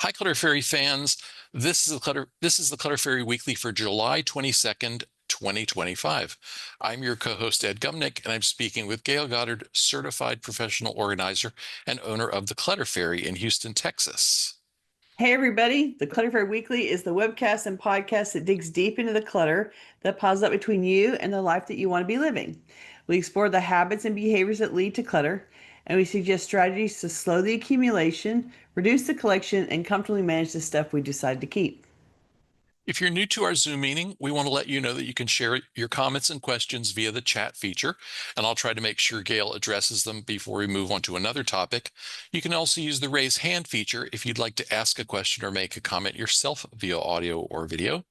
Hi, Clutter Fairy fans. This is the Clutter Fairy Weekly for July 22nd, 2025. I'm your co-host, Ed Gumnick, and I'm speaking with Gayle Goddard, certified professional organizer and owner of the Clutter Fairy in Houston, Texas. Hey everybody, the Clutter Fairy Weekly is the webcast and podcast that digs deep into the clutter that piles up between you and the life that you want to be living. We explore the habits and behaviors that lead to clutter, and we suggest strategies to slow the accumulation, reduce the collection, and comfortably manage the stuff we decide to keep. If you're new to our Zoom meeting, we want to let you know that you can share your comments and questions via the chat feature, and I'll try to make sure Gayle addresses them before we move on to another topic. You can also use the raise hand feature if you'd like to ask a question or make a comment yourself via audio or video.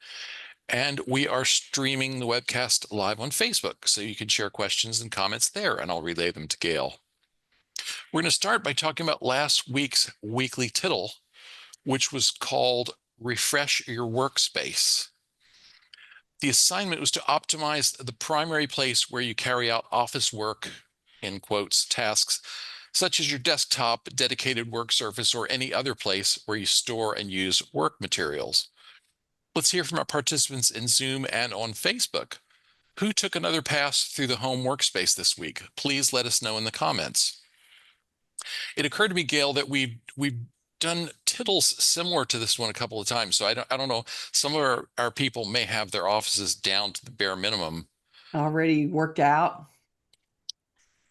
And we are streaming the webcast live on Facebook, so you can share questions and comments there, and I'll relay them to Gayle. We're going to start by talking about last week's Weekly Tittle, which was called Refresh Your Workspace. The assignment was to optimize the primary place where you carry out office work, in quotes, tasks, such as your desktop, dedicated work surface, or any other place where you store and use work materials. Let's hear from our participants in Zoom and on Facebook. Who took another pass through the home workspace this week? Please let us know in the comments. It occurred to me, Gayle, that we've done tittles similar to this one a couple of times. So I don't know. Some of our people may have their offices down to the bare minimum. Already worked out.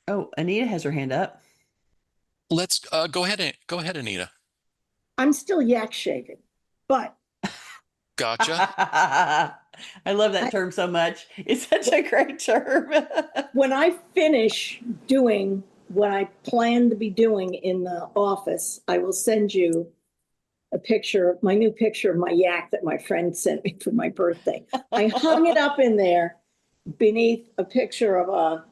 Oh, Anita has her hand up. Let's go ahead, Anita. I'm still yak shaving, but Gotcha. I love that term so much. It's such a great term. when I finish doing what I plan to be doing in the office, I will send you a picture, my new picture of my yak that my friend sent me for my birthday. I hung it up in there beneath a picture of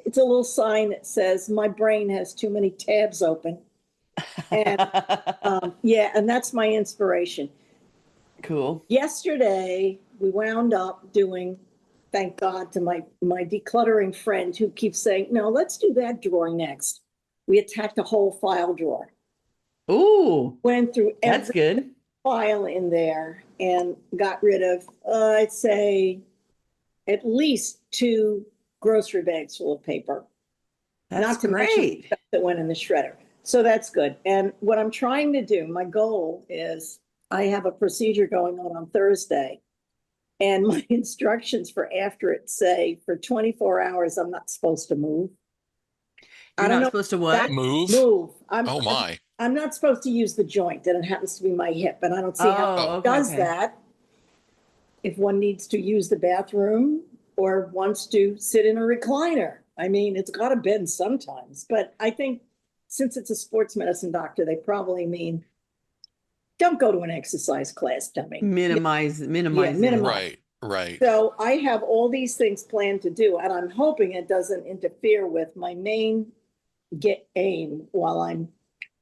it's a little sign that says, "My brain has too many tabs open." And yeah, and that's my inspiration. Cool. Yesterday, we wound up doing, thank God to my decluttering friend who keeps saying, "No, let's do that drawer next." We attacked a whole file drawer. Ooh, Went through that's every good. file in there and got rid of, I'd say, at least 2 grocery bags full of paper. That's Not to mention great. stuff that went in the shredder. So that's good. And what I'm trying to do, my goal is, I have a procedure going on Thursday, and my instructions for after it say for 24 hours, I'm not supposed to move. You're not supposed to what? Move? Move. Oh my. I'm not supposed to use the joint, and it happens to be my hip, and I don't see how it does that. If one needs to use the bathroom or wants to sit in a recliner, I mean, it's got to bend sometimes. But I think since it's a sports medicine doctor, they probably mean don't go to an exercise class, dummy. Minimize. Right. So I have all these things planned to do, and I'm hoping it doesn't interfere with my main aim while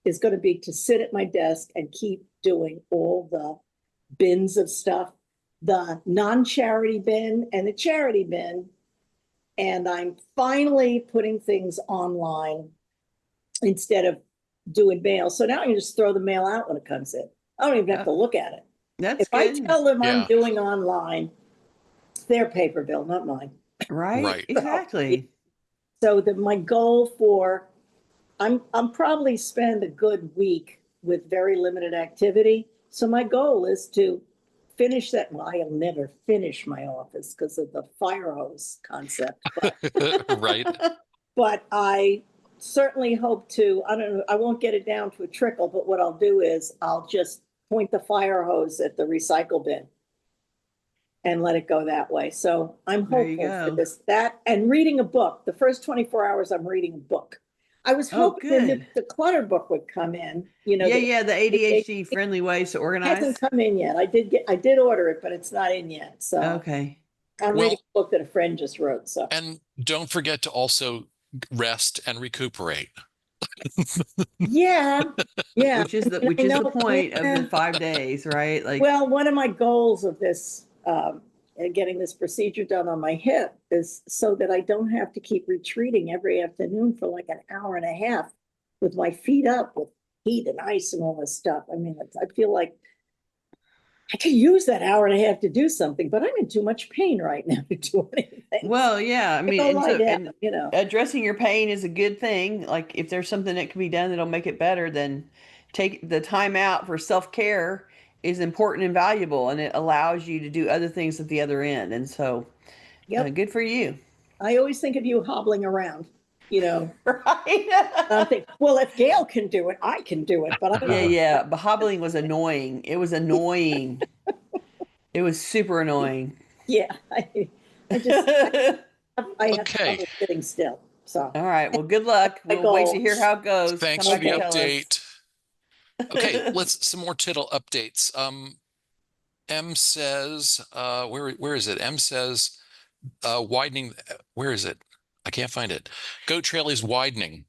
is going to be to sit at my desk and keep doing all the bins of stuff, the non-charity bin and the charity bin. And I'm finally putting things online instead of doing mail. So now I can just throw the mail out when it comes in. I don't even have to look at it. That's if good. I tell them I'm doing online, it's their paper bill, not mine. Right. Exactly. So that my goal for, I'm probably spend a good week with very limited activity. So my goal is to finish that. Well, I'll never finish my office because of the fire hose concept. But, Right. But I certainly hope to, I don't know, I won't get it down to a trickle, but what I'll do is I'll just point the fire hose at the recycle bin and let it go that way. So I'm hopeful for that, and reading a book. The first 24 hours I'm reading a book. I was hoping the clutter book would come in, you know. Yeah, the ADHD friendly ways to organize. It hasn't come in yet. I did order it, but it's not in yet. So okay. I'm reading a book that a friend just wrote. So, and don't forget to also rest and recuperate. Yeah. Which is the point of the 5 days, right? Like, well, one of my goals of this getting this procedure done on my hip is so that I don't have to keep retreating every afternoon for like an hour and a half with my feet up with heat and ice and all this stuff. I mean, I feel like I could use that hour and a half to do something, but I'm in too much pain right now to do anything. Well, yeah, I mean, Go and lie so down, and you know. addressing your pain is a good thing. Like if there's something that can be done that'll make it better, then take the time out for self-care is important and valuable, and it allows you to do other things at the other end. And so, Yep. good for you. I always think of you hobbling around, you know. I Right? think, well, if Gail can do it, I can do it, but I don't Yeah, know. yeah. But hobbling was annoying. It was annoying. It was super annoying. Yeah, I just, I have Okay, trouble sitting still. So All right. Well, good luck. my We'll wait to goal. hear how it goes. thanks Come for back the and Okay. tell us. update. Okay, let's some more tittle updates. M says, where is it? M says, widening. Where is it? I can't find it. Goat trail is widening.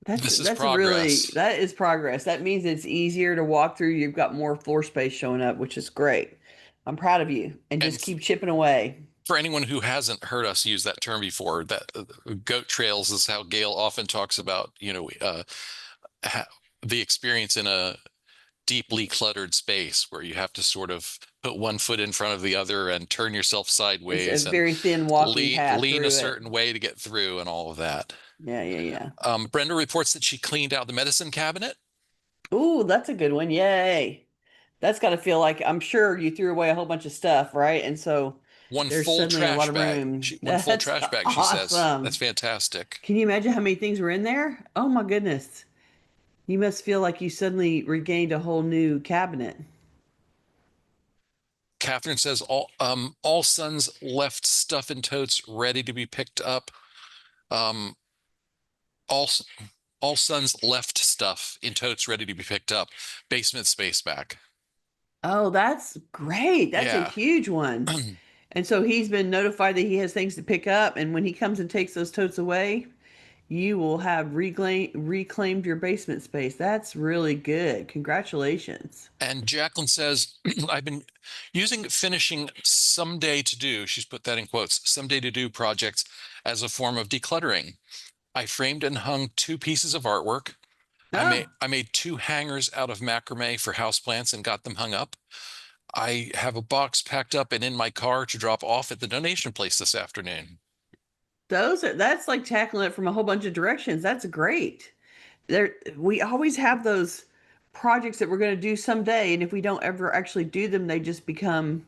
This is progress. That is progress. That means it's easier to walk through. You've got more floor space showing up, which is great. I'm proud of you. And And just keep chipping away. for anyone who hasn't heard us use that term before, that goat trails is how Gail often talks about, the experience in a deeply cluttered space where you have to sort of put one foot in front of the other and turn yourself It's a sideways and very thin walking path lean a through it. certain way to get through and all of that. Yeah, yeah, yeah. Brenda reports that she cleaned out the medicine cabinet. Ooh, that's a good one. Yay. That's got to feel like I'm sure you threw away a whole bunch of stuff, right? And so One there's full suddenly a lot trash of bag. room. One full That's trash bag, she says. That's awesome. fantastic. Can you imagine how many things were in there? Oh my goodness. You must feel like you suddenly regained a whole new cabinet. Catherine says all sons left stuff in totes ready to be picked up. Um, all all sons left stuff in totes ready to be picked up. Basement space back. Oh, that's great. That's a Yeah. huge one. And so he's been notified that he has things to pick up. And when he comes and takes those totes away, you will have reclaimed your basement space. That's really good. Congratulations. And Jacqueline says, I've been using finishing someday to do, she's put that in quotes, someday to do projects as a form of decluttering. I framed and hung 2 pieces of artwork. Oh, I made 2 hangers out of macrame for houseplants and got them hung up. I have a box packed up and in my car to drop off at the donation place this afternoon. that's like tackling it from a whole bunch of directions. That's great. We always have those projects that we're going to do someday, and if we don't ever actually do them, they just become,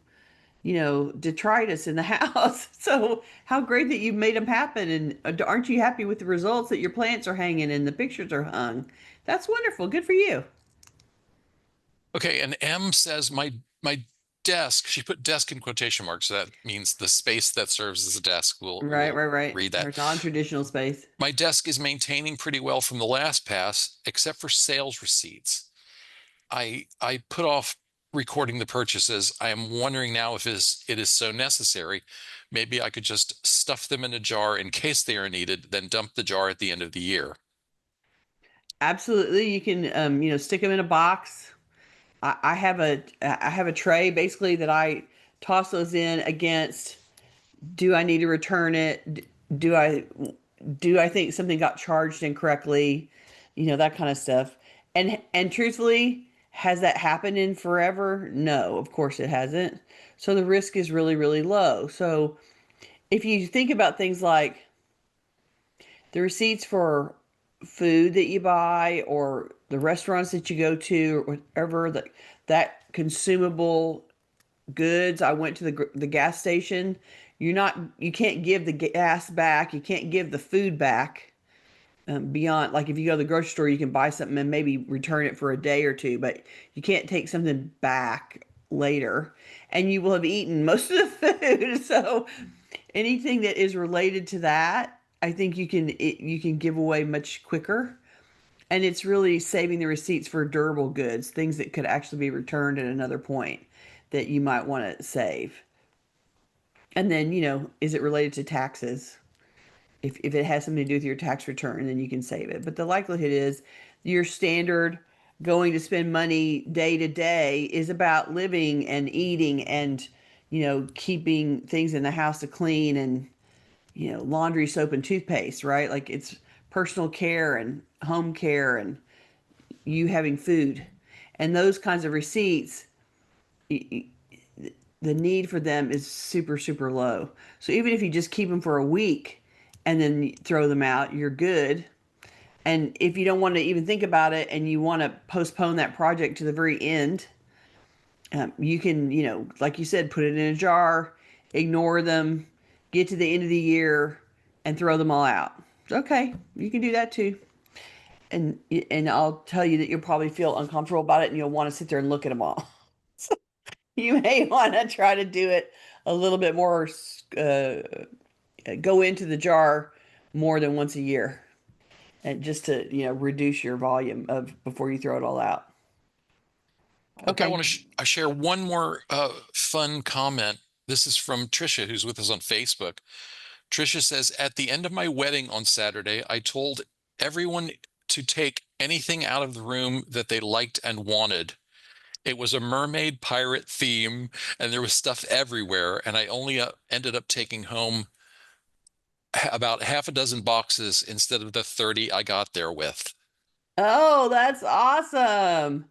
detritus in the house. So how great that you made them happen, and aren't you happy with the results that your plants are hanging and the pictures are hung? That's wonderful. Good for you. Okay, and M says my desk, she put desk in quotation marks, so that means the space that serves as a desk. Right, We'll right, right. read that. Our non-traditional space. My desk is maintaining pretty well from the last pass, except for sales receipts. I put off recording the purchases. I am wondering now if it is so necessary. Maybe I could just stuff them in a jar in case they are needed, then dump the jar at the end of the year. Absolutely. You can, stick them in a box. I have a tray basically that I toss those in against. Do I need to return it? Do I do I think something got charged incorrectly? That kind of stuff. And truthfully, has that happened in forever? No, of course it hasn't. So the risk is really, really low. So if you think about things like the receipts for food that you buy or the restaurants that you go to or whatever, that consumable goods. I went to the gas station. You can't give the gas back. You can't give the food back. Beyond, like if you go to the grocery store, you can buy something and maybe return it for a day or two, but you can't take something back later, and you will have eaten most of the food. So anything that is related to that, I think you can give away much quicker, and it's really saving the receipts for durable goods, things that could actually be returned at another point that you might want to save. And then, is it related to taxes? If it has something to do with your tax return, then you can save it. But the likelihood is your standard going to spend money day to day is about living and eating and, keeping things in the house to clean and, laundry, soap, and toothpaste, right? Like it's personal care and home care and you having food. And those kinds of receipts, the need for them is super, super low. So even if you just keep them for a week and then throw them out, you're good. And if you don't want to even think about it and you want to postpone that project to the very end, you can, like you said, put it in a jar, ignore them, get to the end of the year and throw them all out. Okay, you can do that too. And I'll tell you that you'll probably feel uncomfortable about it and you'll want to sit there and look at them all. You may want to try to do it a little bit more, go into the jar more than once a year, and just to, reduce your volume of before you throw it all out. Okay, I Okay. want to share one more fun comment. This is from Trisha, who's with us on Facebook. Trisha says, at the end of my wedding on Saturday, I told everyone to take anything out of the room that they liked and wanted. It was a mermaid pirate theme, and there was stuff everywhere. And I only ended up taking home about half a dozen boxes instead of the 30 I got there with. Oh, that's awesome.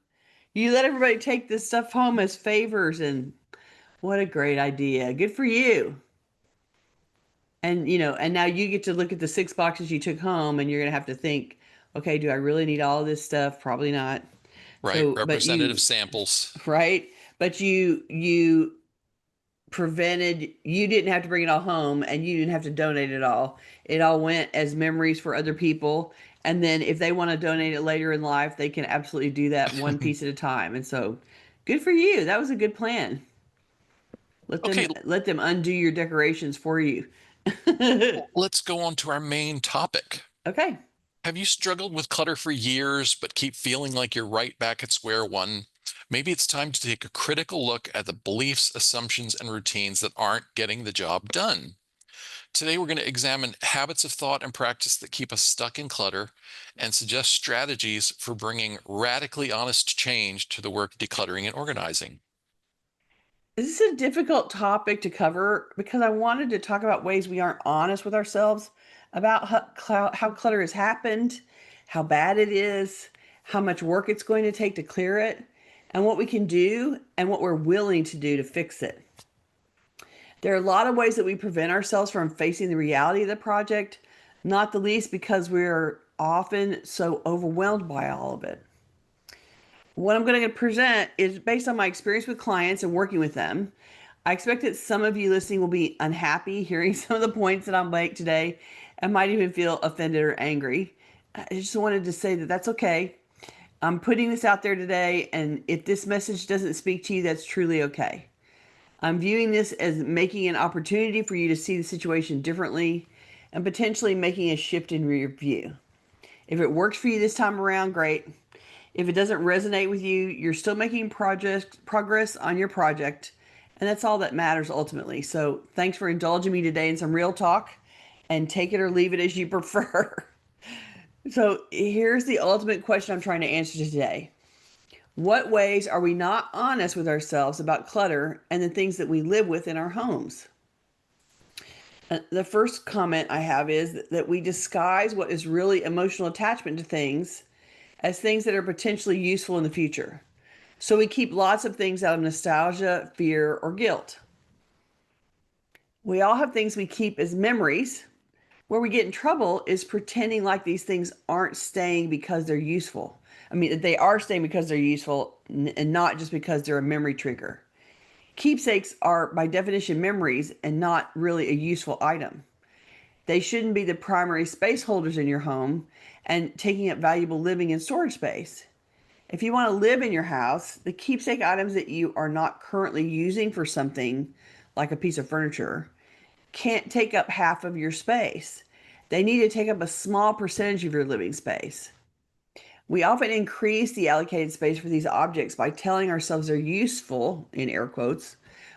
You let everybody take this stuff home as favors, and what a great idea. Good for you. And and now you get to look at the 6 boxes you took home and you're going to have to think, okay, do I really need all of this stuff? Probably not. Right, So, but representative samples. right? But you prevented, you didn't have to bring it all home and you didn't have to donate it all. It all went as memories for other people. And then if they want to donate it later in life, they can absolutely do that one piece at a time. And so good for you. That was a good plan. Okay, Let them undo your decorations for you. let's go on to our main topic. Okay. Have you struggled with clutter for years, but keep feeling like you're right back at square one? Maybe it's time to take a critical look at the beliefs, assumptions, and routines that aren't getting the job done. Today, we're going to examine habits of thought and practice that keep us stuck in clutter and suggest strategies for bringing radically honest change to the work decluttering and organizing. This is a difficult topic to cover because I wanted to talk about ways we aren't honest with ourselves about how clutter has happened, how bad it is, how much work it's going to take to clear it, and what we can do and what we're willing to do to fix it. There are a lot of ways that we prevent ourselves from facing the reality of the project, not the least because we're often so overwhelmed by all of it. What I'm going to present is based on my experience with clients and working with them. I expect that some of you listening will be unhappy hearing some of the points that I'll make today and might even feel offended or angry. I just wanted to say that that's okay. I'm putting this out there today, and if this message doesn't speak to you, that's truly okay. I'm viewing this as making an opportunity for you to see the situation differently and potentially making a shift in your view. If it works for you this time around, great. If it doesn't resonate with you, you're still making progress on your project, and that's all that matters ultimately. So thanks for indulging me today in some real talk, and take it or leave it as you prefer. So here's the ultimate question I'm trying to answer today. What ways are we not honest with ourselves about clutter and the things that we live with in our homes? The first comment I have is that we disguise what is really emotional attachment to things as things that are potentially useful in the future. So we keep lots of things out of nostalgia, fear, or guilt. We all have things we keep as memories. Where we get in trouble is pretending like these things aren't staying because they're useful. I mean, they are staying because they're useful and not just because they're a memory trigger. Keepsakes are, by definition, memories and not really a useful item. They shouldn't be the primary space holders in your home and taking up valuable living and storage space. If you want to live in your house, the keepsake items that you are not currently using for something, like a piece of furniture, can't take up half of your space. They need to take up a small percentage of your living space. We often increase the allocated space for these objects by telling ourselves they're useful, in air quotes,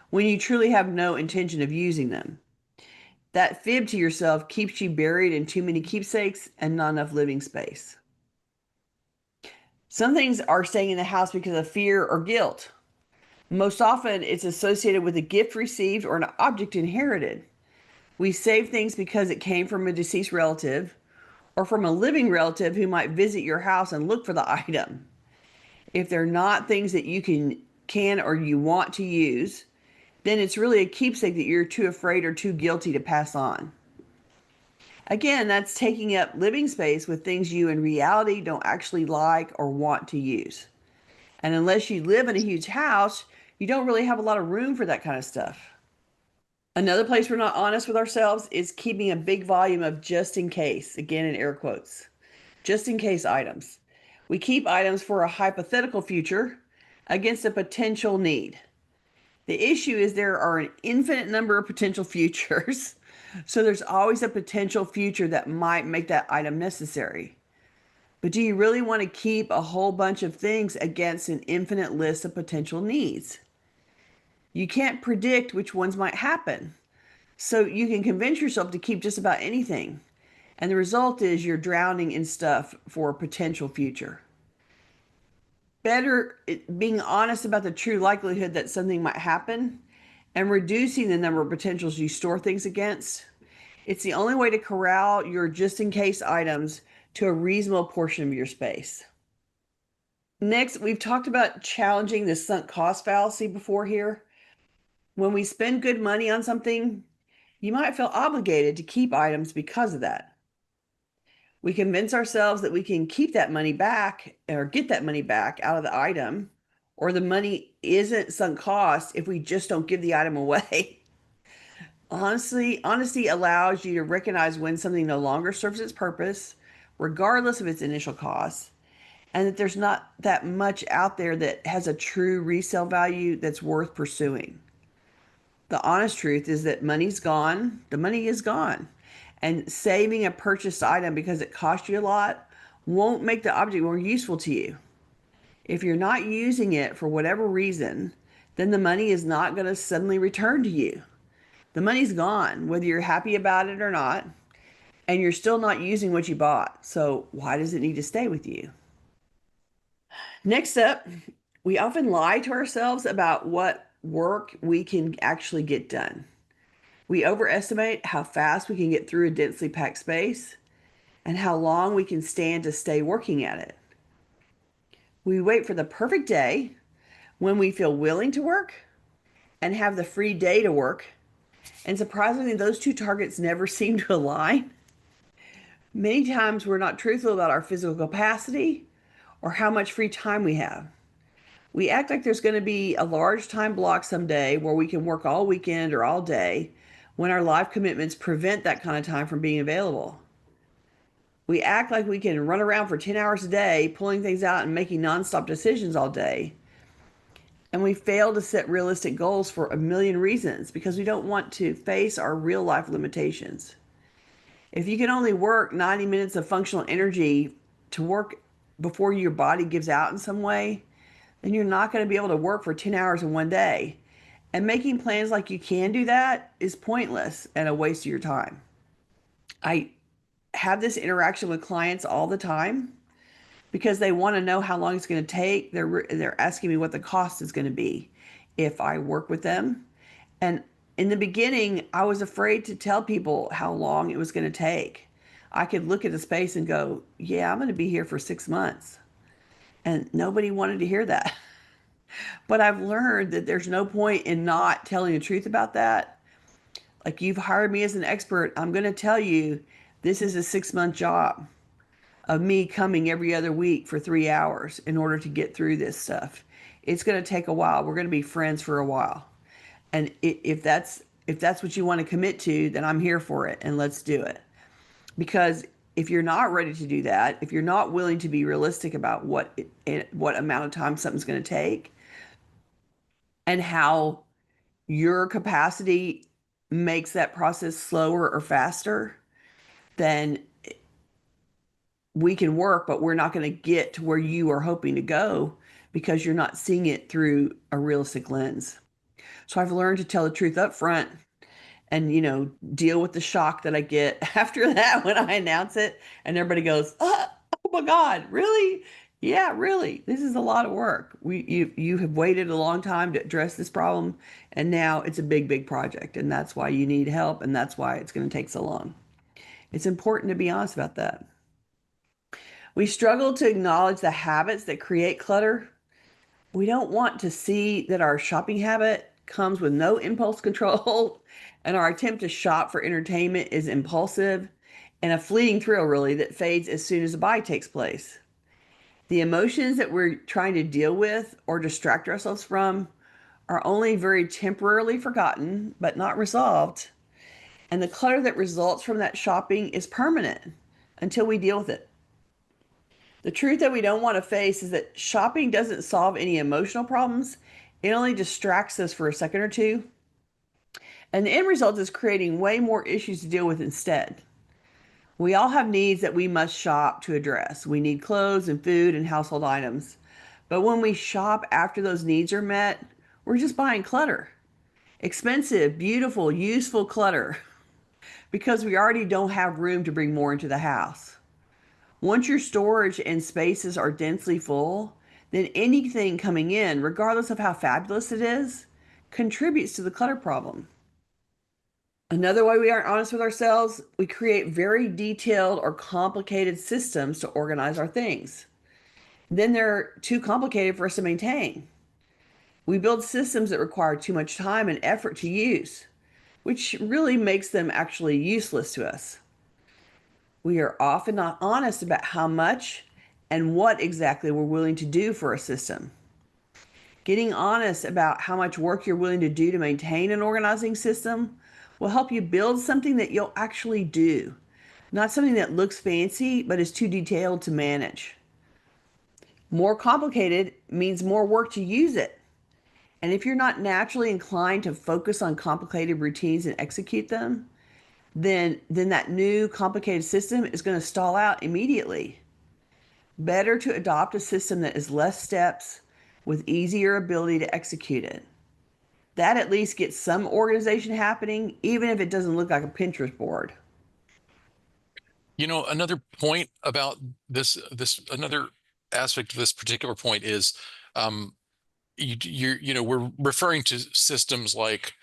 when you truly have no intention of using them. That fib to yourself keeps you buried in too many keepsakes and not enough living space. Some things are staying in the house because of fear or guilt. Most often, it's associated with a gift received or an object inherited. We save things because it came from a deceased relative, or from a living relative who might visit your house and look for the item. If they're not things that you can or you want to use, then it's really a keepsake that you're too afraid or too guilty to pass on. Again, that's taking up living space with things you in reality don't actually like or want to use. And unless you live in a huge house, you don't really have a lot of room for that kind of stuff. Another place we're not honest with ourselves is keeping a big volume of just in case, again in air quotes, just in case items. We keep items for a hypothetical future against a potential need. The issue is there are an infinite number of potential futures. So there's always a potential future that might make that item necessary. But do you really want to keep a whole bunch of things against an infinite list of potential needs? You can't predict which ones might happen. So you can convince yourself to keep just about anything. And the result is you're drowning in stuff for a potential future. Better being honest about the true likelihood that something might happen and reducing the number of potentials you store things against. It's the only way to corral your just-in-case items to a reasonable portion of your space. Next, we've talked about challenging the sunk cost fallacy before here. When we spend good money on something, you might feel obligated to keep items because of that. We convince ourselves that we can keep that money back or get that money back out of the item, or the money isn't sunk cost if we just don't give the item away. Honesty allows you to recognize when something no longer serves its purpose, regardless of its initial cost, and that there's not that much out there that has a true resale value that's worth pursuing. The honest truth is that money's gone. The money is gone. And saving a purchased item because it cost you a lot won't make the object more useful to you. If you're not using it for whatever reason, then the money is not going to suddenly return to you. The money's gone, whether you're happy about it or not, and you're still not using what you bought. So why does it need to stay with you? Next up, we often lie to ourselves about what work we can actually get done. We overestimate how fast we can get through a densely packed space and how long we can stand to stay working at it. We wait for the perfect day when we feel willing to work and have the free day to work. And surprisingly, those two targets never seem to align. Many times we're not truthful about our physical capacity or how much free time we have. We act like there's going to be a large time block someday where we can work all weekend or all day when our life commitments prevent that kind of time from being available. We act like we can run around for 10 hours a day, pulling things out and making nonstop decisions all day. And we fail to set realistic goals for a million reasons because we don't want to face our real life limitations. If you can only work 90 minutes of functional energy to work before your body gives out in some way, then you're not going to be able to work for 10 hours in one day. And making plans like you can do that is pointless and a waste of your time. I have this interaction with clients all the time because they want to know how long it's going to take. They're asking me what the cost is going to be if I work with them. And in the beginning, I was afraid to tell people how long it was going to take. I could look at the space and go, yeah, I'm going to be here for 6 months. And nobody wanted to hear that. But I've learned that there's no point in not telling the truth about that. Like, you've hired me as an expert. I'm going to tell you this is a 6-month job of me coming every other week for 3 hours in order to get through this stuff. It's going to take a while. We're going to be friends for a while. And if that's what you want to commit to, then I'm here for it and let's do it. Because if you're not ready to do that, if you're not willing to be realistic about what amount of time something's going to take, and how your capacity makes that process slower or faster, then we can work, but we're not going to get to where you are hoping to go because you're not seeing it through a realistic lens. So I've learned to tell the truth up front and, deal with the shock that I get after that when I announce it and everybody goes, oh my God, really? Yeah, really. This is a lot of work. You have waited a long time to address this problem, and now it's a big, big project, and that's why you need help, and that's why it's going to take so long. It's important to be honest about that. We struggle to acknowledge the habits that create clutter. We don't want to see that our shopping habit comes with no impulse control and our attempt to shop for entertainment is impulsive and a fleeting thrill, really, that fades as soon as the buy takes place. The emotions that we're trying to deal with or distract ourselves from are only very temporarily forgotten, but not resolved. And the clutter that results from that shopping is permanent until we deal with it. The truth that we don't want to face is that shopping doesn't solve any emotional problems. It only distracts us for a second or two. And the end result is creating way more issues to deal with instead. We all have needs that we must shop to address. We need clothes and food and household items. But when we shop after those needs are met, we're just buying clutter. Expensive, beautiful, useful clutter because we already don't have room to bring more into the house. Once your storage and spaces are densely full, then anything coming in, regardless of how fabulous it is, contributes to the clutter problem. Another way we aren't honest with ourselves, we create very detailed or complicated systems to organize our things. Then they're too complicated for us to maintain. We build systems that require too much time and effort to use, which really makes them actually useless to us. We are often not honest about how much and what exactly we're willing to do for a system. Getting honest about how much work you're willing to do to maintain an organizing system will help you build something that you'll actually do, not something that looks fancy but is too detailed to manage. More complicated means more work to use it. And if you're not naturally inclined to focus on complicated routines and execute them, then that new complicated system is going to stall out immediately. Better to adopt a system that is less steps with easier ability to execute it. That at least gets some organization happening, even if it doesn't look like a Pinterest board. You know, another point about another aspect of this particular point is, we're referring to systems like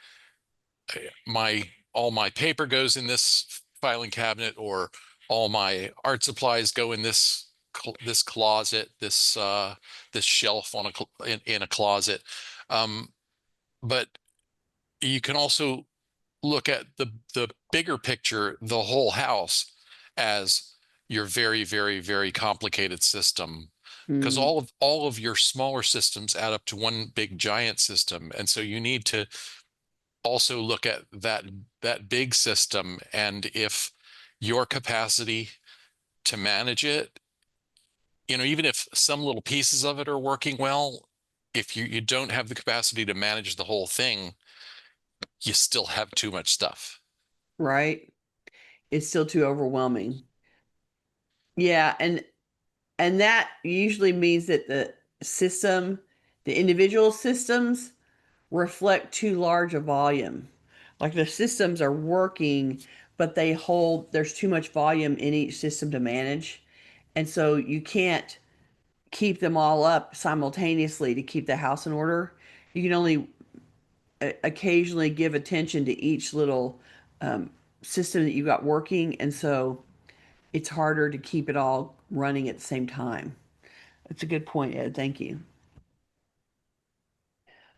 all my paper goes in this filing cabinet, or all my art supplies go in this closet, this shelf in a closet. But you can also look at the bigger picture, the whole house, as your very, very, very complicated system, because Mm, all of your smaller systems add up to one big giant system. And so you need to also look at that big system, and if your capacity to manage it, even if some little pieces of it are working well, if you don't have the capacity to manage the whole thing, you still have too much stuff. right? It's still too overwhelming. Yeah, and that usually means that the individual systems reflect too large a volume. Like the systems are working, but there's too much volume in each system to manage. And so you can't keep them all up simultaneously to keep the house in order. You can only occasionally give attention to each little um, system that you got working. And so it's harder to keep it all running at the same time. That's a good point, Ed. Thank you.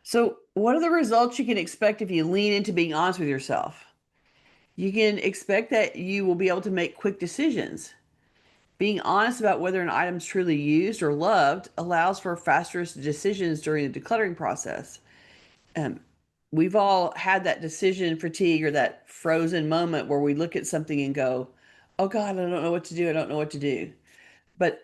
So, what are the results you can expect if you lean into being honest with yourself? You can expect that you will be able to make quick decisions. Being honest about whether an item is truly used or loved allows for faster decisions during the decluttering process. Um, we've all had that decision fatigue or that frozen moment where we look at something and go, oh God, I don't know what to do. I don't know what to do. But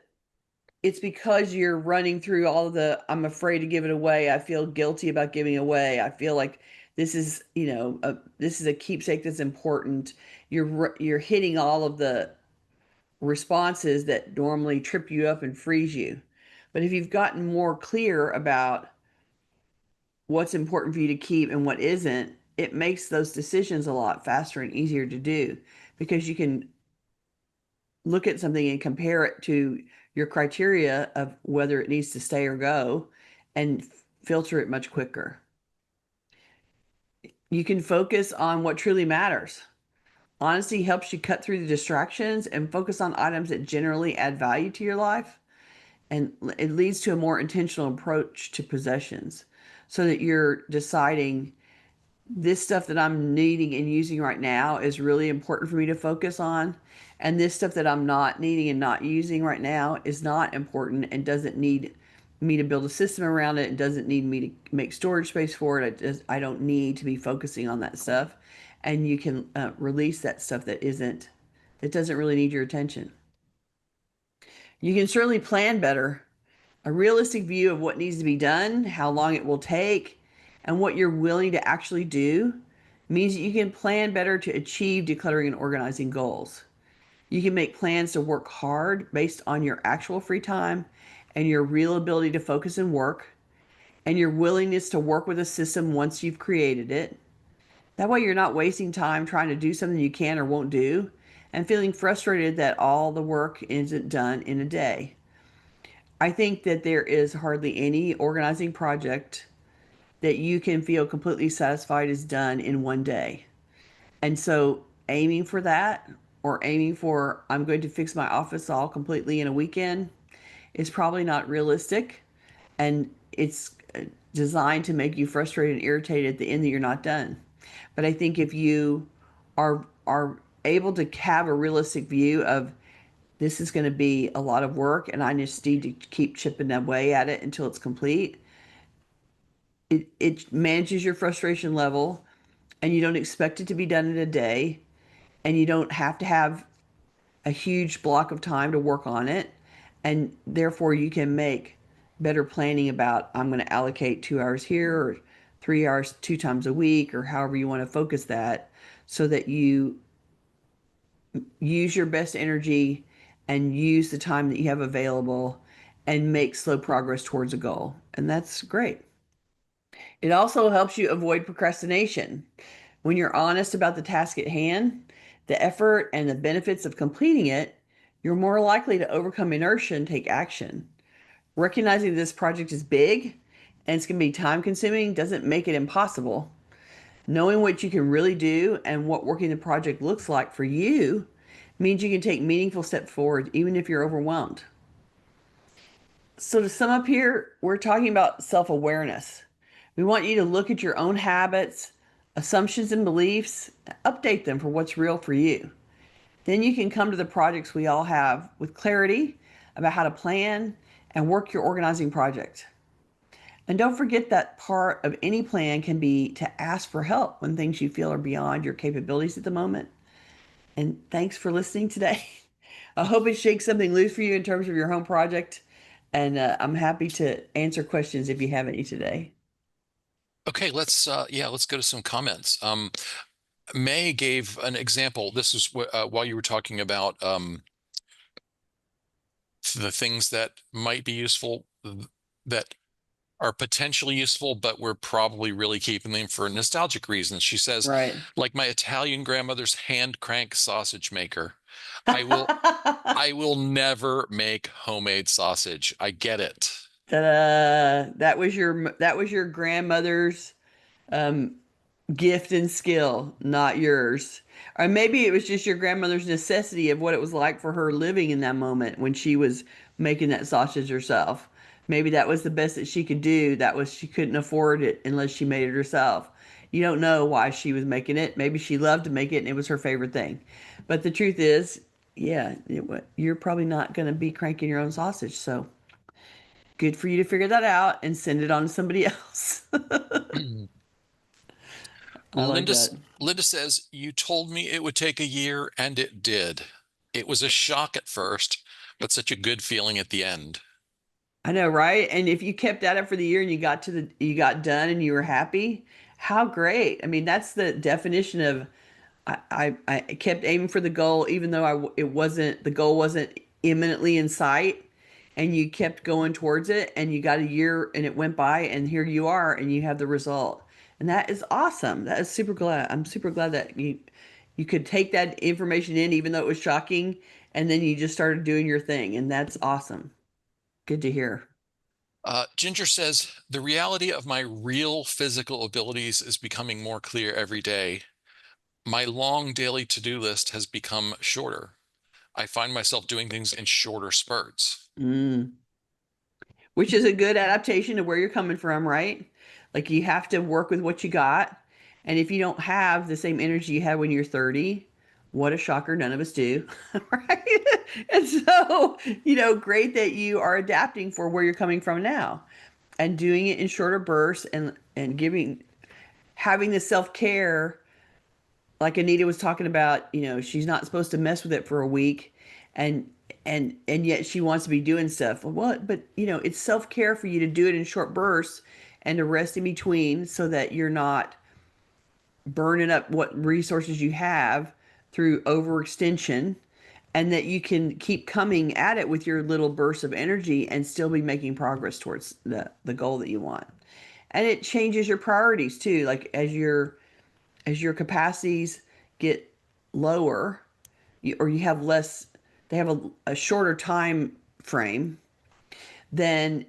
it's because you're running through all of I'm afraid to give it away. I feel guilty about giving away. I feel like this is, this is a keepsake that's important. You're hitting all of the responses that normally trip you up and freeze you. But if you've gotten more clear about what's important for you to keep and what isn't, it makes those decisions a lot faster and easier to do because you can look at something and compare it to your criteria of whether it needs to stay or go and filter it much quicker. You can focus on what truly matters. Honesty helps you cut through the distractions and focus on items that generally add value to your life. And it leads to a more intentional approach to possessions so that you're deciding this stuff that I'm needing and using right now is really important for me to focus on. And this stuff that I'm not needing and not using right now is not important and doesn't need me to build a system around it. It doesn't need me to make storage space for it. I don't need to be focusing on that stuff. And you can release that stuff that doesn't really need your attention. You can certainly plan better. A realistic view of what needs to be done, how long it will take, and what you're willing to actually do means that you can plan better to achieve decluttering and organizing goals. You can make plans to work hard based on your actual free time and your real ability to focus and work, and your willingness to work with a system once you've created it. That way, you're not wasting time trying to do something you can or won't do and feeling frustrated that all the work isn't done in a day. I think that there is hardly any organizing project that you can feel completely satisfied is done in one day. And so aiming for that or aiming for I'm going to fix my office all completely in a weekend is probably not realistic, and it's designed to make you frustrated and irritated at the end that you're not done. But I think if you are able to have a realistic view of this is going to be a lot of work and I just need to keep chipping away at it until it's complete, it manages your frustration level and you don't expect it to be done in a day and you don't have to have a huge block of time to work on it, and therefore you can make better planning about I'm going to allocate 2 hours here or 3 hours 2 times a week or however you want to focus that so that you use your best energy and use the time that you have available and make slow progress towards a goal. And that's great. It also helps you avoid procrastination. When you're honest about the task at hand, the effort, and the benefits of completing it, you're more likely to overcome inertia and take action. Recognizing this project is big and it's going to be time consuming doesn't make it impossible. Knowing what you can really do and what working the project looks like for you means you can take meaningful steps forward even if you're overwhelmed. So to sum up here, we're talking about self-awareness. We want you to look at your own habits, assumptions, and beliefs, update them for what's real for you. Then you can come to the projects we all have with clarity about how to plan and work your organizing project. And don't forget that part of any plan can be to ask for help when things you feel are beyond your capabilities at the moment. And thanks for listening today. I hope it shakes something loose for you in terms of your home project. And I'm happy to answer questions if you have any today. Okay, let's go to some comments. May gave an example. This is while you were talking about the things that might be useful, that are potentially useful, but we're probably really keeping them for nostalgic reasons. She says, Right. like my Italian grandmother's hand crank sausage maker. I will I will never make homemade sausage. I get it. Ta-da. That was your grandmother's um, gift and skill, not yours. Or maybe it was just your grandmother's necessity of what it was like for her living in that moment when she was making that sausage herself. Maybe that was the best that she could do. That was she couldn't afford it unless she made it herself. You don't know why she was making it. Maybe she loved to make it and it was her favorite thing. But the truth is, yeah, you're probably not going to be cranking your own sausage. So good for you to figure that out and send it on to somebody else. I like Linda, that. Linda says, you told me it would take a year, and it did. It was a shock at first, but such a good feeling at the end. I know, right? And if you kept at it for the year and you got done and you were happy, how great. I mean, that's the definition of I kept aiming for the goal even though the goal wasn't imminently in sight, and you kept going towards it and you got a year and it went by and here you are and you have the result. And that is awesome. That is super glad. I'm super glad that you could take that information in even though it was shocking, and then you just started doing your thing, and that's awesome. Good to hear. Ginger says, the reality of my real physical abilities is becoming more clear every day. My long daily to-do list has become shorter. I find myself doing things in shorter spurts. Mm. Which is a good adaptation to where you're coming from, right? Like you have to work with what you got. And if you don't have the same energy you had when you're 30, what a shocker, none of us do, right? And so, great that you are adapting for where you're coming from now and doing it in shorter bursts and having the self-care like Anita was talking about, she's not supposed to mess with it for a week and and yet she wants to be doing stuff. Well, but it's self-care for you to do it in short bursts and to rest in between so that you're not burning up what resources you have through overextension and that you can keep coming at it with your little bursts of energy and still be making progress towards the goal that you want. And it changes your priorities too. Like as your capacities get lower or you have less, they have a shorter time frame, then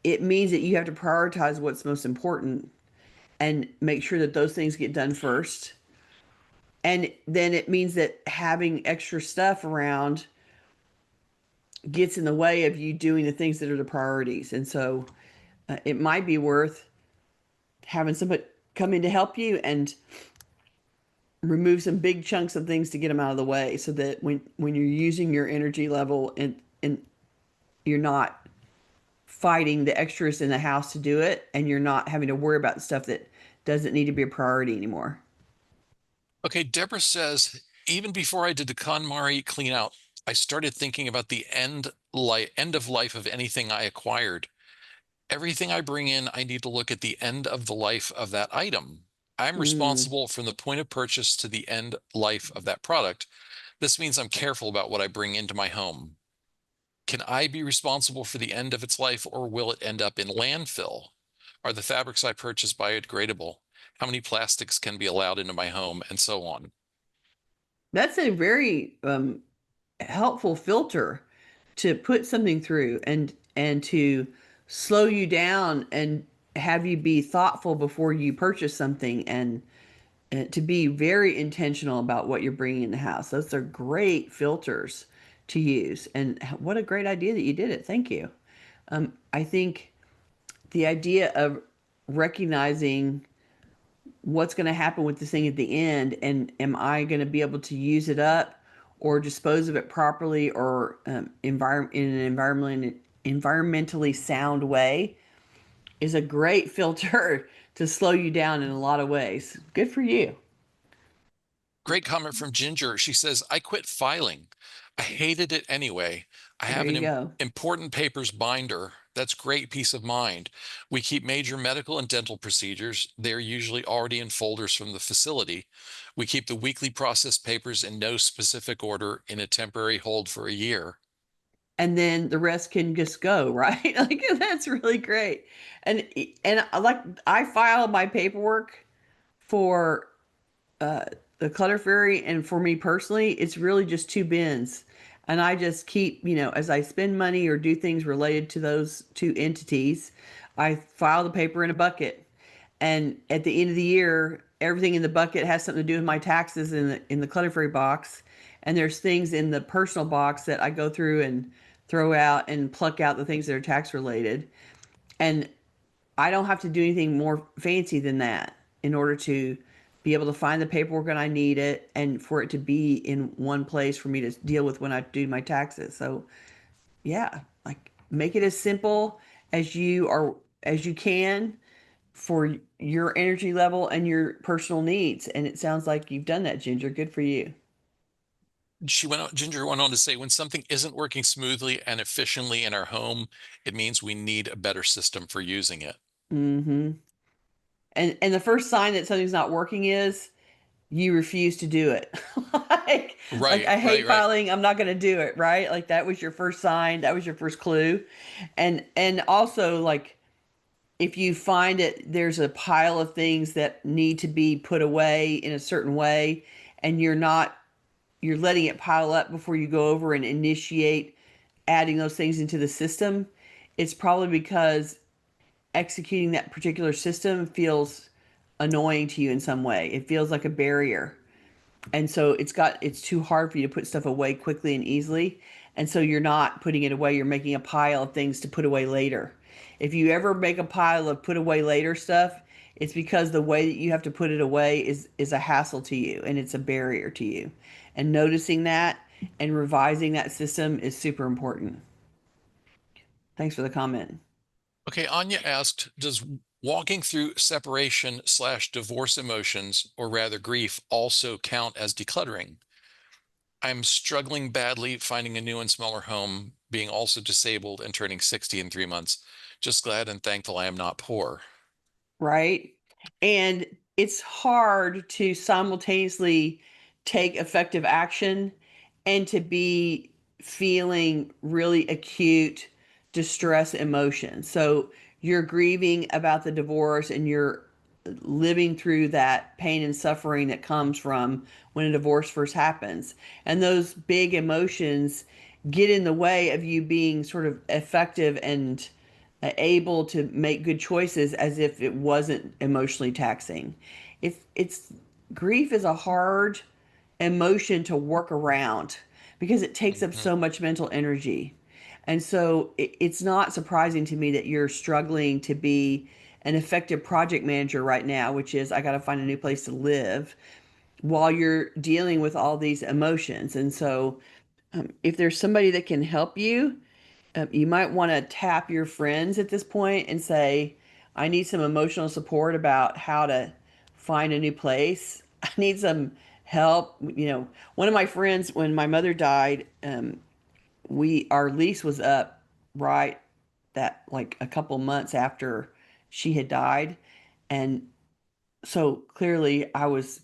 it means that you have to prioritize what's most important and make sure that those things get done first. And then it means that having extra stuff around gets in the way of you doing the things that are the priorities. And so it might be worth having somebody come in to help you and remove some big chunks of things to get them out of the way so that when you're using your energy level and you're not fighting the extras in the house to do it and you're not having to worry about stuff that doesn't need to be a priority anymore. Okay, Deborah says, even before I did the KonMari clean out, I started thinking about the end of life of anything I acquired. Everything I bring in, I need to look at the end of the life of that item. I'm Mm. responsible from the point of purchase to the end life of that product. This means I'm careful about what I bring into my home. Can I be responsible for the end of its life, or will it end up in landfill? Are the fabrics I purchase biodegradable? How many plastics can be allowed into my home, and so on? That's a very helpful filter to put something through and to slow you down and have you be thoughtful before you purchase something and to be very intentional about what you're bringing in the house. Those are great filters to use. And what a great idea that you did it. Thank you. I think the idea of recognizing what's going to happen with this thing at the end and am I going to be able to use it up or dispose of it properly or in an environmentally sound way is a great filter to slow you down in a lot of ways. Good for you. Great comment from Ginger. She says, I quit filing. I hated it anyway. I There have an you go. important papers binder. That's great peace of mind. We keep major medical and dental procedures. They're usually already in folders from the facility. We keep the weekly processed papers in no specific order in a temporary hold for a year. And then the rest can just go, right? Like that's really great. And like I file my paperwork for uh, the Clutter Fairy, and for me personally, it's really just two bins. And I just keep, as I spend money or do things related to those two entities, I file the paper in a bucket. And at the end of the year, everything in the bucket has something to do with my taxes in the Clutter Fairy box. And there's things in the personal box that I go through and throw out and pluck out the things that are tax related. And I don't have to do anything more fancy than that in order to be able to find the paperwork when I need it and for it to be in one place for me to deal with when I do my taxes. So, yeah, like make it as simple as you can for your energy level and your personal needs. And it sounds like you've done that, Ginger. Good for you. Ginger went on to say, when something isn't working smoothly and efficiently in our home, it means we need a better system for using it. Mm-hmm. And the first sign that something's not working is you refuse to do it. like Right, I right, hate right. filing, I'm not going to do it, right? Like that was your first sign, that was your first clue. And also like if you find that there's a pile of things that need to be put away in a certain way and you're letting it pile up before you go over and initiate adding those things into the system, it's probably because executing that particular system feels annoying to you in some way. It feels like a barrier. And so it's too hard for you to put stuff away quickly and easily. And so you're not putting it away, you're making a pile of things to put away later. If you ever make a pile of put away later stuff, it's because the way that you have to put it away is a hassle to you and it's a barrier to you. And noticing that and revising that system is super important. Thanks for the comment. Okay, Anya asked, does walking through separation/divorce emotions, or rather grief, also count as decluttering? I'm struggling badly finding a new and smaller home, being also disabled and turning 60 in 3 months. Just glad and thankful I am not poor. Right? And it's hard to simultaneously take effective action and to be feeling really acute distress emotion. So you're grieving about the divorce and you're living through that pain and suffering that comes from when a divorce first happens. And those big emotions get in the way of you being sort of effective and able to make good choices as if it wasn't emotionally taxing. It's grief is a hard emotion to work around because it takes up Mhm. so much mental energy. And so it's not surprising to me that you're struggling to be an effective project manager right now, which is I got to find a new place to live while you're dealing with all these emotions. And so if there's somebody that can help you, you might want to tap your friends at this point and say, I need some emotional support about how to find a new place. I need some help. One of my friends, when my mother died, our lease was up right that like a couple months after she had died. And so clearly I was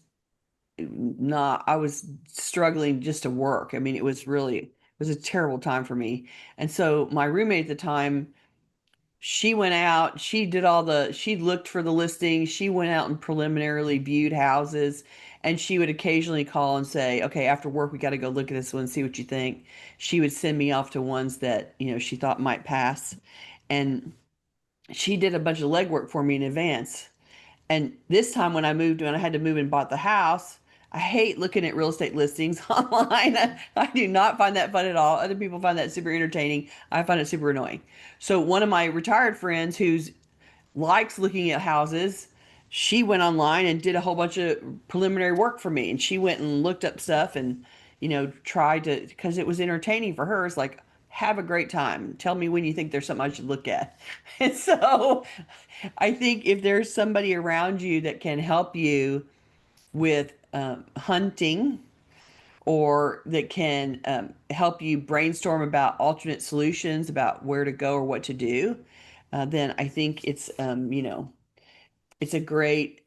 struggling just to work. I mean, it was a terrible time for me. And so my roommate at the time, she went out, she looked for the listings, she went out and preliminarily viewed houses, and she would occasionally call and say, okay, after work, we got to go look at this one, see what you think. She would send me off to ones that, she thought might pass. And she did a bunch of legwork for me in advance. And this time when I had to move and bought the house, I hate looking at real estate listings online. I do not find that fun at all. Other people find that super entertaining. I find it super annoying. So one of my retired friends who's likes looking at houses, she went online and did a whole bunch of preliminary work for me. And she went and looked up stuff and, tried to, because it was entertaining for her. It's like, have a great time. Tell me when you think there's something I should look at. And so I think if there's somebody around you that can help you with hunting or that can help you brainstorm about alternate solutions about where to go or what to do, then I think it's a great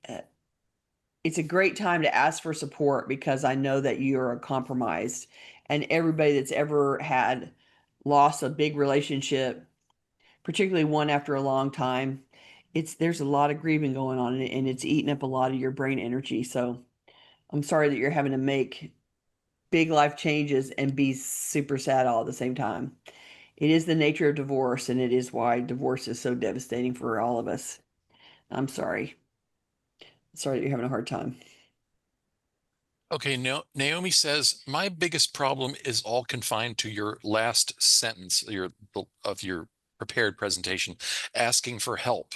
it's a great time to ask for support because I know that you're compromised, and everybody that's ever had lost a big relationship, particularly one after a long time, there's a lot of grieving going on and it's eating up a lot of your brain energy. So I'm sorry that you're having to make big life changes and be super sad all at the same time. It is the nature of divorce, and it is why divorce is so devastating for all of us. I'm sorry. Sorry that you're having a hard time. Okay, no, Naomi says, my biggest problem is all confined to your last sentence of your prepared presentation, asking for help.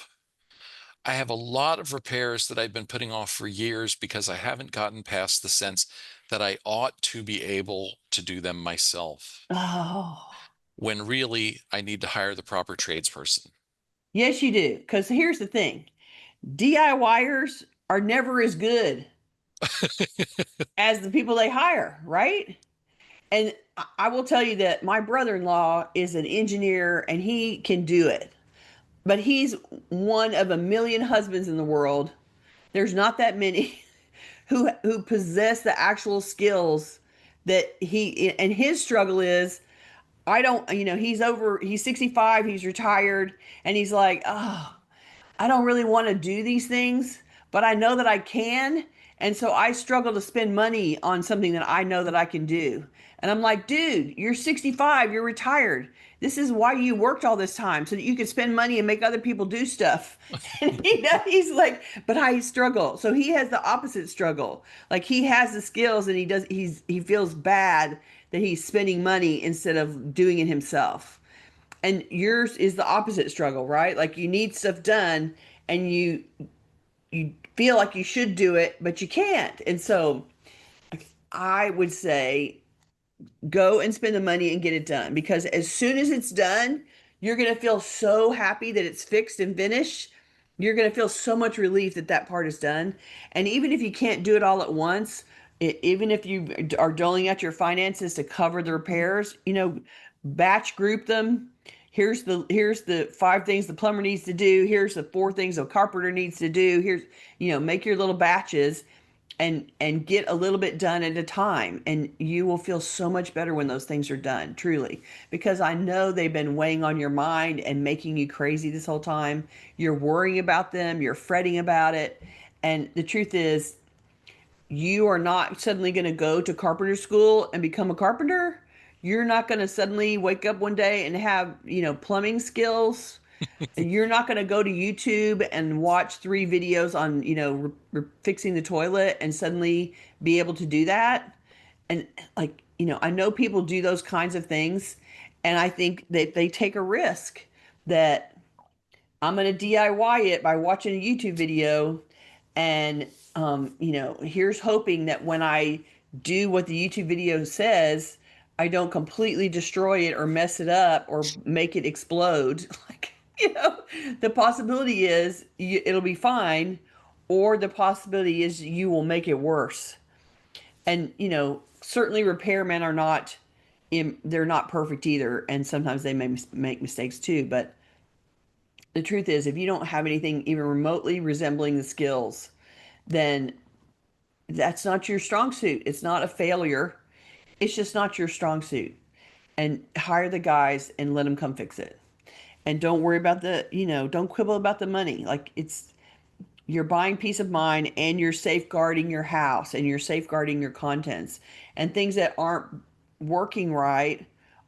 I have a lot of repairs that I've been putting off for years because I haven't gotten past the sense that I ought to be able to do them myself, Oh, when really I need to hire the proper tradesperson. yes, you do. Because here's the thing, DIYers are never as good as the people they hire, right? And I will tell you that my brother-in-law is an engineer and he can do it. But he's one of a million husbands in the world. There's not that many who possess the actual skills that and his struggle is I don't, he's 65, he's retired, and he's like, oh, I don't really want to do these things, but I know that I can. And so I struggle to spend money on something that I know that I can do. And I'm like, dude, you're 65, you're retired. This is why you worked all this time so that you could spend money and make other people do stuff. And he's like, but I struggle. So he has the opposite struggle. Like he has the skills and he feels bad that he's spending money instead of doing it himself. And yours is the opposite struggle, right? Like you need stuff done and you feel like you should do it, but you can't. And so I would say go and spend the money and get it done because as soon as it's done, you're going to feel so happy that it's fixed and finished. You're going to feel so much relief that that part is done. And even if you can't do it all at once, even if you are doling out your finances to cover the repairs, batch group them. Here's the 5 things the plumber needs to do. Here's the 4 things the carpenter needs to do. Here's, make your little batches and get a little bit done at a time, and you will feel so much better when those things are done, truly, because I know they've been weighing on your mind and making you crazy this whole time. You're worrying about them, you're fretting about it, and the truth is you are not suddenly going to go to carpenter school and become a carpenter. You're not going to suddenly wake up one day and have, plumbing skills. You're not going to go to YouTube and watch 3 videos on, fixing the toilet and suddenly be able to do that. And like, I know people do those kinds of things, and I think that they take a risk that I'm going to DIY it by watching a YouTube video. And, here's hoping that when I do what the YouTube video says, I don't completely destroy it or mess it up or make it explode. Like, the possibility is it'll be fine, or the possibility is you will make it worse. And, certainly repairmen are not, they're not perfect either. And sometimes they may make mistakes too. But the truth is, if you don't have anything even remotely resembling the skills, then that's not your strong suit. It's not a failure. It's just not your strong suit. And hire the guys and let them come fix it. And don't worry about don't quibble about the money. Like you're buying peace of mind and you're safeguarding your house and you're safeguarding your contents. And things that aren't working right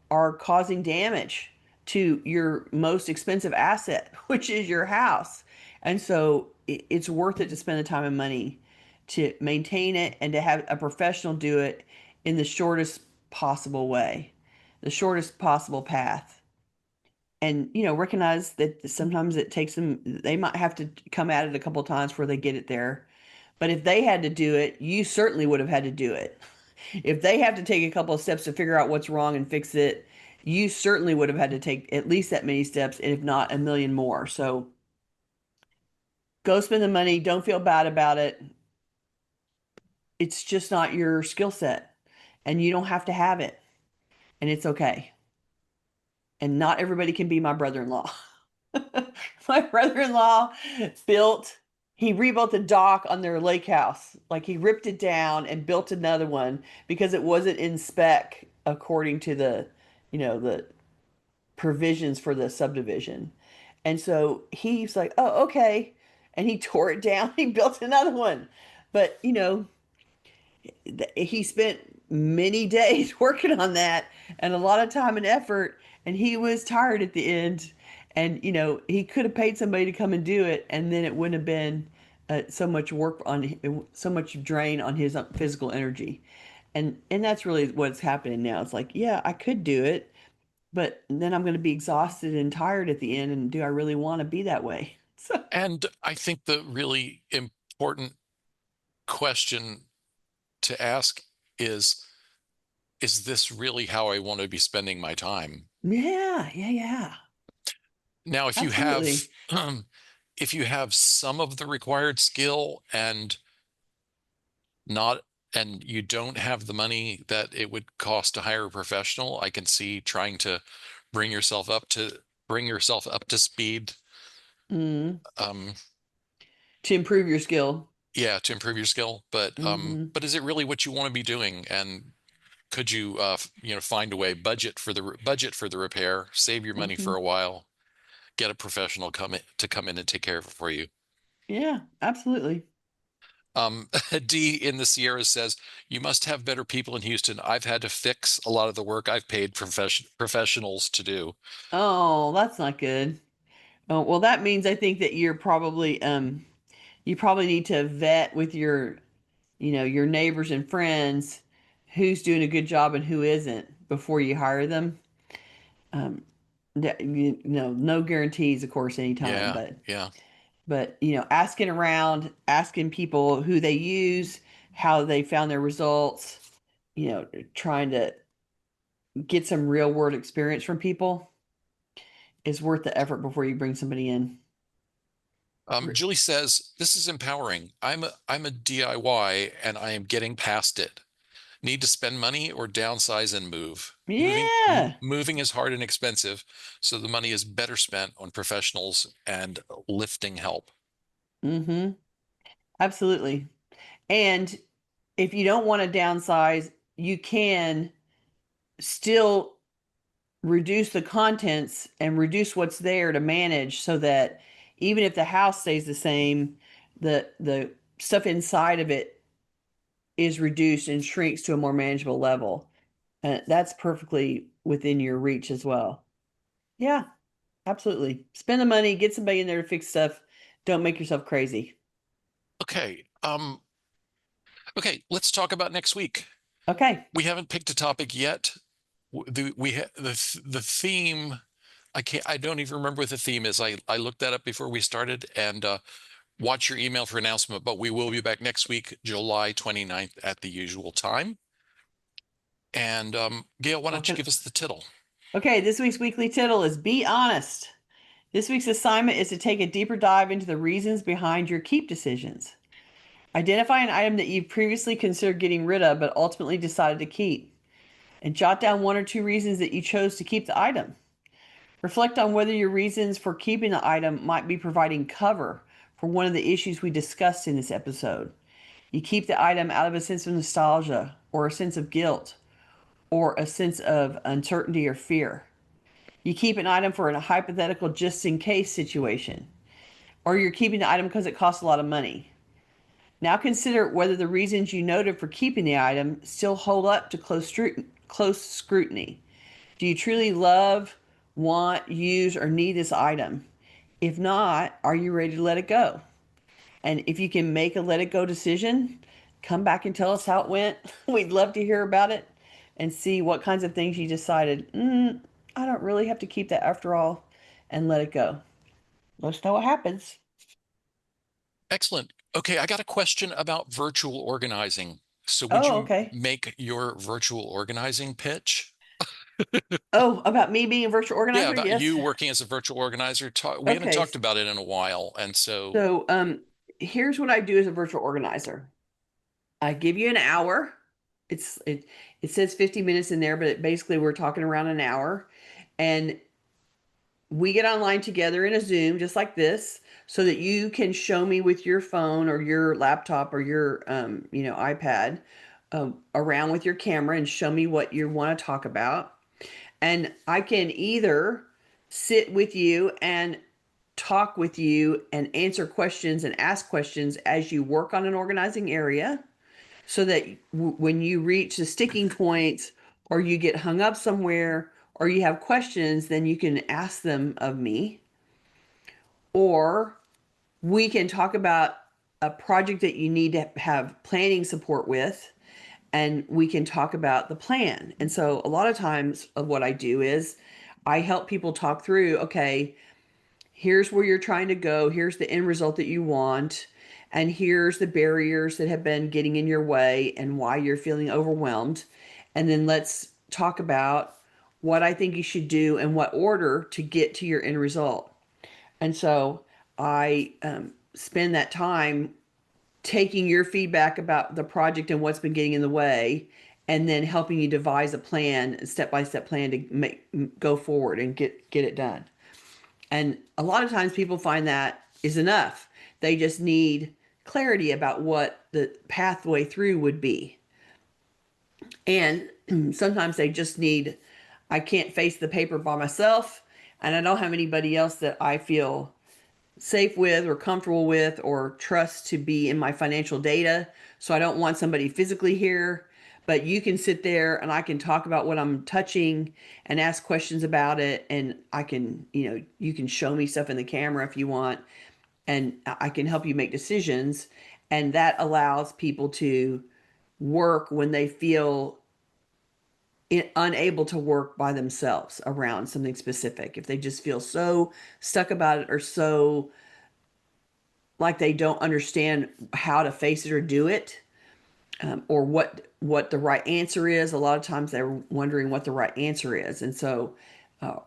are causing damage to your most expensive asset, which is your house. And so it's worth it to spend the time and money to maintain it and to have a professional do it in the shortest possible way, the shortest possible path. And recognize that sometimes it takes them, they might have to come at it a couple of times before they get it there. But if they had to do it, you certainly would have had to do it. If they have to take a couple of steps to figure out what's wrong and fix it, you certainly would have had to take at least that many steps, if not a million more. So go spend the money. Don't feel bad about it. It's just not your skill set, and you don't have to have it, and it's okay. And not everybody can be my brother-in-law. My brother-in-law he rebuilt the dock on their lake house. Like he ripped it down and built another one because it wasn't in spec according to the provisions for the subdivision. And so he's like, oh, okay. And he tore it down. He built another one. But, he spent many days working on that and a lot of time and effort. And he was tired at the end. And, he could have paid somebody to come and do it. And then it wouldn't have been so much work so much drain on his physical energy. And that's really what's happening now. It's like, yeah, I could do it, but then I'm going to be exhausted and tired at the end. And do I really want to be that way? So, And I think the really important question to ask is this really how I want to be spending my time? yeah. Now, if you have Absolutely. if you have some of the required skill not and you don't have the money that it would cost to hire a professional, I can see trying to bring yourself up to speed. Mm. Um, To improve your skill. yeah, to improve your skill. Hmm. But is it really what you want to be doing? And could you find a way, budget for the repair, save your money for Hmm. a while, get a professional come in and take care of it for you. Yeah, absolutely. D in the Sierra says, you must have better people in Houston. I've had to fix a lot of the work I've paid professionals to do. Oh, that's not good. Oh, well, that means I think that you probably need to vet with your neighbors and friends who's doing a good job and who isn't before you hire them. Um, no guarantees, of course, anytime, Yeah, but yeah. asking around, asking people who they use, how they found their results, trying to get some real world experience from people is worth the effort before you bring somebody in. Julie says, this is empowering. I'm a DIY and I am getting past it. Need to spend money or downsize and move. Yeah. Moving is hard and expensive, so the money is better spent on professionals and lifting help. Mm-hmm. Absolutely. And if you don't want to downsize, you can still reduce the contents and reduce what's there to manage so that even if the house stays the same, the stuff inside of it is reduced and shrinks to a more manageable level. And that's perfectly within your reach as well. Yeah, absolutely. Spend the money, get somebody in there to fix stuff. Don't make yourself crazy. Okay. Okay, let's talk about next week. Okay. We haven't picked a topic yet. The theme, I don't even remember what the theme is. I looked that up before we started, and watch your email for announcement, but we will be back next week, July 29th at the usual time. And Gayle, why don't you Okay. give us the tittle? Okay, this week's weekly tittle is Be Honest. This week's assignment is to take a deeper dive into the reasons behind your keep decisions. Identify an item that you've previously considered getting rid of but ultimately decided to keep, and jot down one or two reasons that you chose to keep the item. Reflect on whether your reasons for keeping the item might be providing cover for one of the issues we discussed in this episode. You keep the item out of a sense of nostalgia, or a sense of guilt, or a sense of uncertainty or fear. You keep an item for a hypothetical just in case situation, or you're keeping the item because it costs a lot of money. Now consider whether the reasons you noted for keeping the item still hold up to close scrutiny. Do you truly love, want, use, or need this item? If not, are you ready to let it go? And if you can make a let it go decision, come back and tell us how it went. We'd love to hear about it and see what kinds of things you decided, I don't really have to keep that after all, and let it go. Let us know what happens. Excellent. Okay, I got a question about virtual organizing. So would Oh, you okay. make your virtual organizing pitch? Oh, about me being a virtual Yeah, organizer? about Yes. you working as a virtual organizer. We haven't Okay. talked about it in a while, and so So, here's what I do as a virtual organizer. I give you an hour. It says 50 minutes in there, but basically we're talking around an hour. And we get online together in a Zoom just like this so that you can show me with your phone or your laptop or your iPad around with your camera and show me what you want to talk about. And I can either sit with you and talk with you and answer questions and ask questions as you work on an organizing area so that when you reach the sticking points or you get hung up somewhere or you have questions, then you can ask them of me. Or we can talk about a project that you need to have planning support with, and we can talk about the plan. And so a lot of times of what I do is I help people talk through, okay, here's where you're trying to go, here's the end result that you want, and here's the barriers that have been getting in your way and why you're feeling overwhelmed. And then let's talk about what I think you should do and what order to get to your end result. And so I spend that time taking your feedback about the project and what's been getting in the way, and then helping you devise a plan, a step-by-step plan to go forward and get it done. And a lot of times people find that is enough. They just need clarity about what the pathway through would be. And sometimes they just need, I can't face the paper by myself, and I don't have anybody else that I feel safe with or comfortable with or trust to be in my financial data. So I don't want somebody physically here, but you can sit there and I can talk about what I'm touching and ask questions about it. And I can, you can show me stuff in the camera if you want, and I can help you make decisions. And that allows people to work when they feel unable to work by themselves around something specific. If they just feel so stuck about it or so like they don't understand how to face it or do it, or what the right answer is. A lot of times they're wondering what the right answer is, and so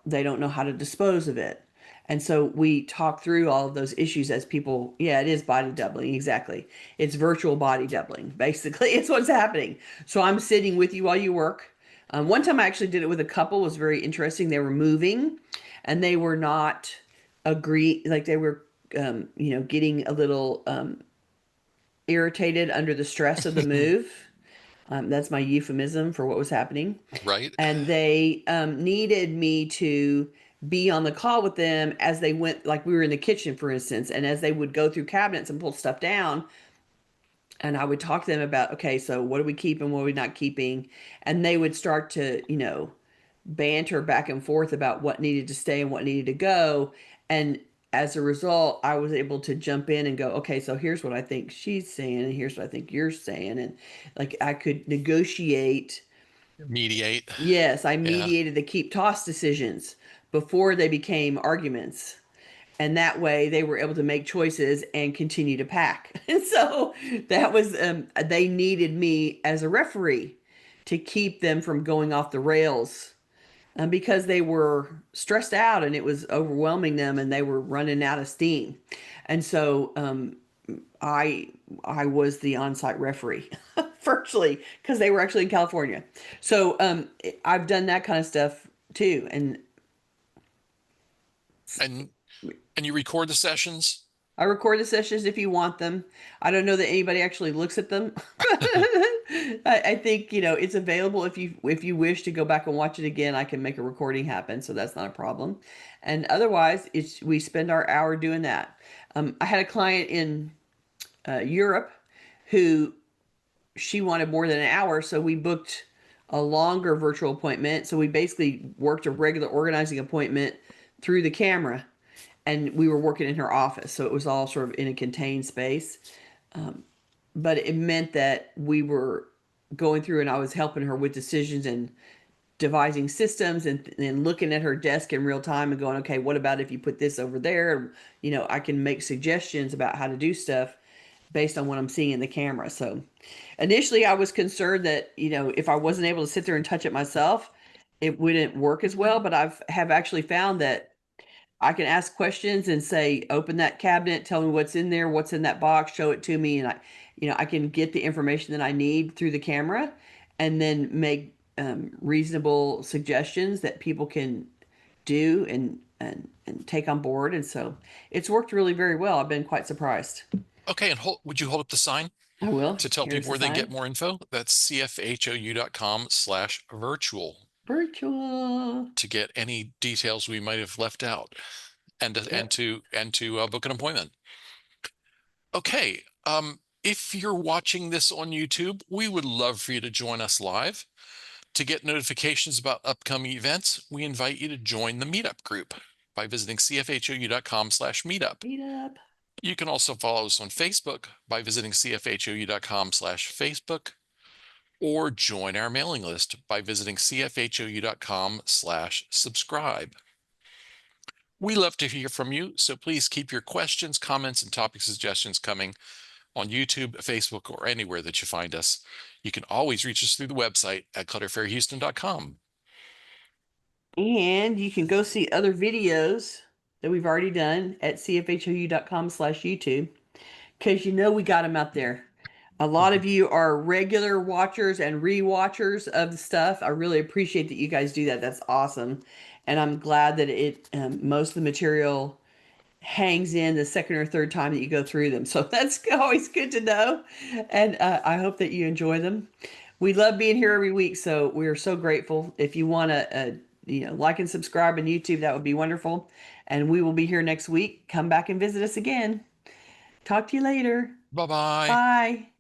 they don't know how to dispose of it. And so we talk through all of those issues as people. Yeah, it is body doubling. Exactly. It's virtual body doubling. Basically, it's what's happening. So I'm sitting with you while you work. One time I actually did it with a couple. It was very interesting. They were moving and they were not like they were, getting a little irritated under the stress of the move. That's my euphemism for what was happening. Right. And they needed me to be on the call with them as they went, like we were in the kitchen, for instance, and as they would go through cabinets and pull stuff down. And I would talk to them about, okay, so what are we keeping, what are we not keeping? And they would start to, banter back and forth about what needed to stay and what needed to go. And as a result, I was able to jump in and go, okay, so here's what I think she's saying, and here's what I think you're saying. And like I could negotiate. Mediate. Yes, I Yeah. mediated the keep toss decisions before they became arguments. And that way they were able to make choices and continue to pack. And so that was, they needed me as a referee to keep them from going off the rails, because they were stressed out and it was overwhelming them and they were running out of steam. And so I was the on-site referee virtually, because they were actually in California. So I've done that kind of stuff too. And And you record the sessions? I record the sessions if you want them. I don't know that anybody actually looks at them. I think, it's available if you wish to go back and watch it again. I can make a recording happen, so that's not a problem. And otherwise, we spend our hour doing that. I had a client in Europe who she wanted more than an hour, so we booked a longer virtual appointment. So we basically worked a regular organizing appointment through the camera, and we were working in her office, so it was all sort of in a contained space. But it meant that we were going through and I was helping her with decisions and devising systems and looking at her desk in real time and going, okay, what about if you put this over there? I can make suggestions about how to do stuff based on what I'm seeing in the camera. So initially I was concerned that, if I wasn't able to sit there and touch it myself, it wouldn't work as well. But have actually found that I can ask questions and say, open that cabinet, tell me what's in there, what's in that box, show it to me. And I can get the information that I need through the camera and then make reasonable suggestions that people can do and take on board. And so it's worked really very well. I've been quite surprised. Okay, and would you hold up the sign I will. to tell Here's people where the they get sign. more info? That's cfhou.com/virtual Virtual. to get any details we might have left out, and to book an appointment. Okay, if you're watching this on YouTube, we would love for you to join us live. To get notifications about upcoming events, we invite you to join the meetup group by visiting cfhou.com/meetup. Meetup. You can also follow us on Facebook by visiting cfhou.com/Facebook, or join our mailing list by visiting cfhou.com/subscribe. We love to hear from you, so please keep your questions, comments, and topic suggestions coming on YouTube, Facebook, or anywhere that you find us. You can always reach us through the website at clutterfairyhouston.com. And you can go see other videos that we've already done at cfhou.com/YouTube, because we got them out there. A lot of you are regular watchers and re-watchers of the stuff. I really appreciate that you guys do that. That's awesome. And I'm glad that most of the material hangs in the second or third time that you go through them. So that's always good to know. And I hope that you enjoy them. We love being here every week, so we are so grateful. If you want to like and subscribe on YouTube. That would be wonderful. And we will be here next week. Come back and visit us again. Talk to you later. Bye-bye. Bye.